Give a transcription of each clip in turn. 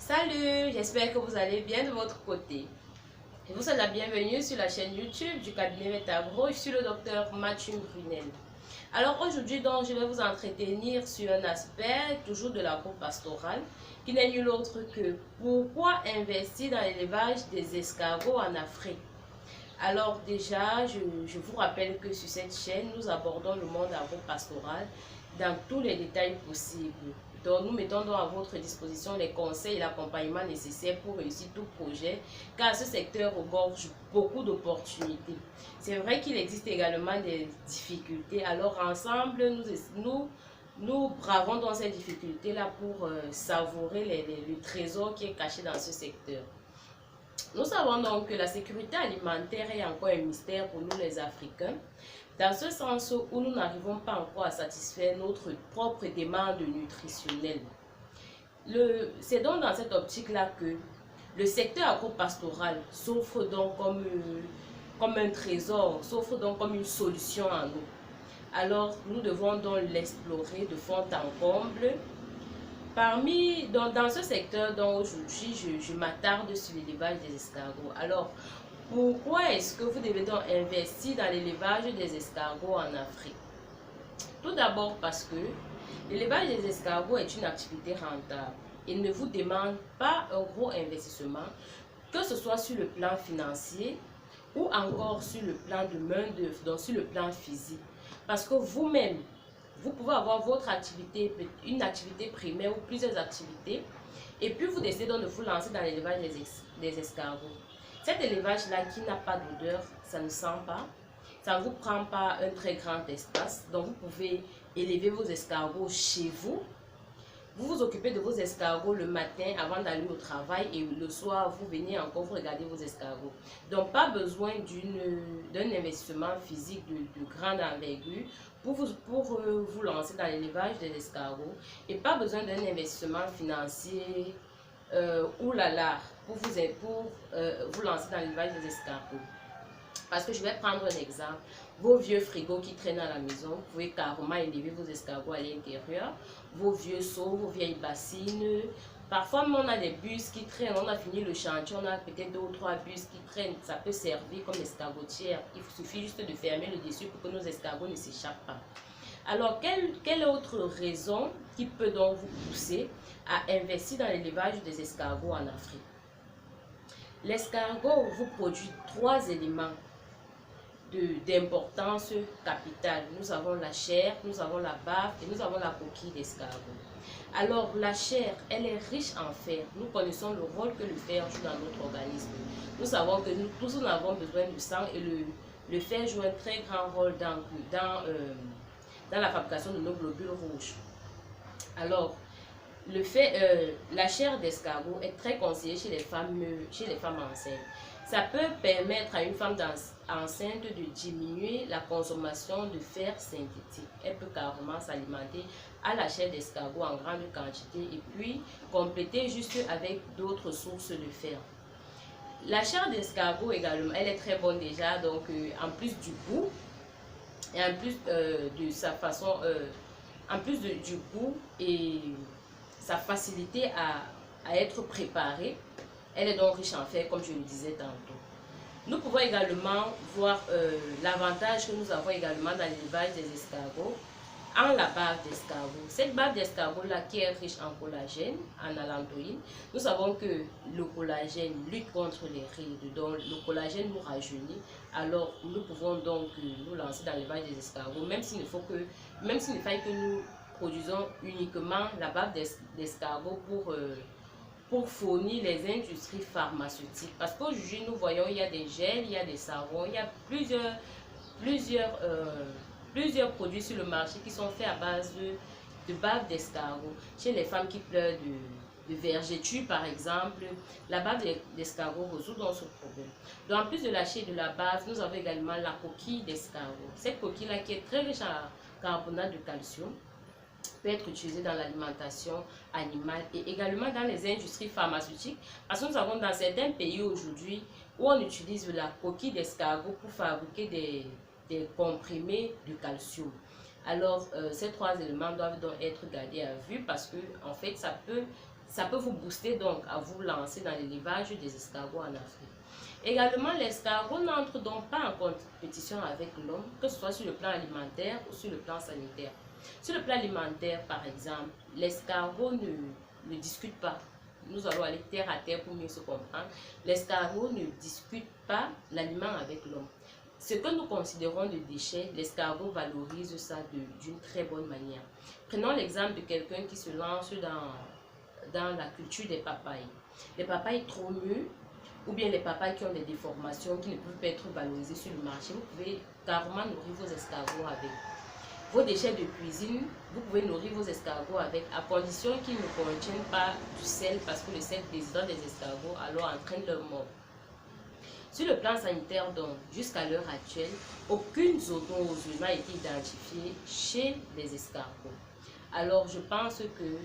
Salut, j'espère que vous allez bien de votre côté. Je vous souhaite la bienvenue sur la chaîne YouTube du cabinet Metagro. Je suis le docteur Mathieu Brunel. Alors aujourd'hui, je vais vous entretenir sur un aspect toujours de l'agro-pastoral qui n'est nul autre que pourquoi investir dans l'élevage des escargots en Afrique. Alors déjà, je vous rappelle que sur cette chaîne, nous abordons le monde agro-pastoral dans tous les détails possibles. Donc, nous mettons donc à votre disposition les conseils et l'accompagnement nécessaires pour réussir tout projet, car ce secteur regorge beaucoup d'opportunités. C'est vrai qu'il existe également des difficultés. Alors, ensemble, nous bravons dans ces difficultés-là pour savourer le trésor qui est caché dans ce secteur. Nous savons donc que la sécurité alimentaire est encore un mystère pour nous les Africains, dans ce sens où nous n'arrivons pas encore à satisfaire notre propre demande nutritionnelle. C'est donc dans cette optique-là que le secteur agro-pastoral s'offre donc comme un trésor, s'offre donc comme une solution à nous. Alors nous devons donc l'explorer de fond en comble. Dans ce secteur dont aujourd'hui je m'attarde sur l'élevage des escargots. Alors, pourquoi est-ce que vous devez donc investir dans l'élevage des escargots en Afrique? Tout d'abord parce que l'élevage des escargots est une activité rentable. Il ne vous demande pas un gros investissement, que ce soit sur le plan financier ou encore sur le plan de main-d'œuvre, donc sur le plan physique. Parce que vous-même, vous pouvez avoir votre activité, une activité primaire ou plusieurs activités, et puis vous décidez donc de vous lancer dans l'élevage des escargots. Cet élevage-là qui n'a pas d'odeur, ça ne sent pas, ça ne vous prend pas un très grand espace, donc vous pouvez élever vos escargots chez vous. Vous vous occupez de vos escargots le matin avant d'aller au travail et le soir, vous venez encore vous regarder vos escargots. Donc, pas besoin d'un investissement physique de grande envergure pour vous lancer dans l'élevage des escargots et pas besoin d'un investissement financier oulala pour vous lancer dans l'élevage des escargots. Parce que je vais prendre un exemple. Vos vieux frigos qui traînent à la maison, vous pouvez carrément élever vos escargots à l'intérieur. Vos vieux seaux, vos vieilles bassines. Parfois, même on a des bus qui traînent. On a fini le chantier, on a peut-être 2 ou 3 bus qui traînent. Ça peut servir comme escargotière. Il suffit juste de fermer le dessus pour que nos escargots ne s'échappent pas. Alors, quelle autre raison qui peut donc vous pousser à investir dans l'élevage des escargots en Afrique? L'escargot vous produit 3 éléments d'importance capitale. Nous avons la chair, nous avons la bave et nous avons la coquille d'escargot. Alors la chair, elle est riche en fer. Nous connaissons le rôle que le fer joue dans notre organisme. Nous savons que nous tous nous avons besoin de sang et le fer joue un très grand rôle dans la fabrication de nos globules rouges. Alors, la chair d'escargot est très conseillée chez les femmes enceintes. Ça peut permettre à une femme enceinte de diminuer la consommation de fer synthétique. Elle peut carrément s'alimenter à la chair d'escargot en grande quantité et puis compléter juste avec d'autres sources de fer. La chair d'escargot également, elle est très bonne déjà, donc en plus du goût et en plus de sa façon, en plus du goût et sa facilité à être préparée, elle est donc riche en fer, comme je le disais tantôt. Nous pouvons également voir l'avantage que nous avons également dans l'élevage des escargots en la bave d'escargot. Cette bave d'escargot-là qui est riche en collagène, en allantoïne, nous savons que le collagène lutte contre les rides, donc le collagène nous rajeunit. Alors nous pouvons donc nous lancer dans l'élevage des escargots, même s'il ne faille que nous produisons uniquement la bave d'escargot pour fournir les industries pharmaceutiques. Parce qu'aujourd'hui, nous voyons, il y a des gels, il y a des savons, il y a plusieurs produits sur le marché qui sont faits à base de bave d'escargot. Chez les femmes qui pleurent de vergeture, par exemple, la bave d'escargot résout donc ce problème. Donc, en plus de la chair et de la bave, nous avons également la coquille d'escargot. Cette coquille-là qui est très riche en carbonate de calcium peut être utilisée dans l'alimentation animale et également dans les industries pharmaceutiques, parce que nous avons dans certains pays aujourd'hui où on utilise la coquille d'escargot pour fabriquer des comprimés de calcium. Alors ces 3 éléments doivent donc être gardés à vue parce que en fait ça peut ça peut vous booster donc à vous lancer dans l'élevage des escargots en Afrique. Également, l'escargot n'entre donc pas en compétition avec l'homme, que ce soit sur le plan alimentaire ou sur le plan sanitaire. Sur le plan alimentaire, par exemple, l'escargot ne discute pas. Nous allons aller terre à terre pour mieux se comprendre. L'escargot ne discute pas l'aliment avec l'homme. Ce que nous considérons de déchets, l'escargot valorise ça d'une très bonne manière. Prenons l'exemple de quelqu'un qui se lance dans la culture des papayes. Les papayes trop mûres, ou bien les papayes qui ont des déformations, qui ne peuvent pas être valorisées sur le marché, vous pouvez carrément nourrir vos escargots avec. Vos déchets de cuisine, vous pouvez nourrir vos escargots avec, à condition qu'ils ne contiennent pas du sel, parce que le sel président des escargots alors entraîne leur mort. Sur le plan sanitaire, donc, jusqu'à l'heure actuelle, aucune zoonose n'a été identifiée chez les escargots. Alors, je pense que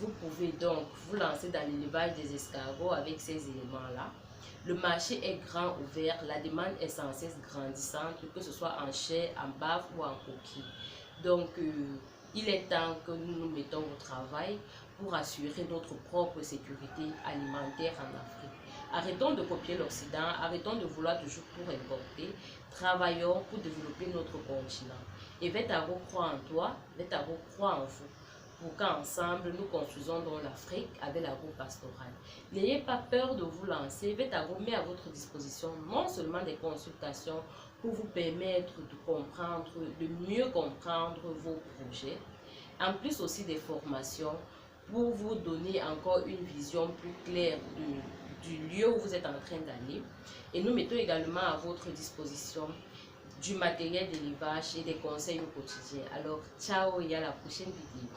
vous pouvez donc vous lancer dans l'élevage des escargots avec ces éléments-là. Le marché est grand ouvert, la demande est sans cesse grandissante, que ce soit en chair, en bave ou en coquille. Donc, il est temps que nous nous mettons au travail pour assurer notre propre sécurité alimentaire en Afrique. Arrêtons de copier l'Occident, arrêtons de vouloir toujours tout importer, travaillons pour développer notre continent. Et Vetaro croit en toi, Vetaro croit en vous, pour qu'ensemble nous construisons dans l'Afrique avec l'agro-pastoral. N'ayez pas peur de vous lancer, Vetaro met à votre disposition non seulement des consultations pour vous permettre de comprendre, de mieux comprendre vos projets, en plus aussi des formations pour vous donner encore une vision plus claire du lieu où vous êtes en train d'aller. Et nous mettons également à votre disposition du matériel d'élevage et des conseils au quotidien. Alors, ciao et à la prochaine vidéo.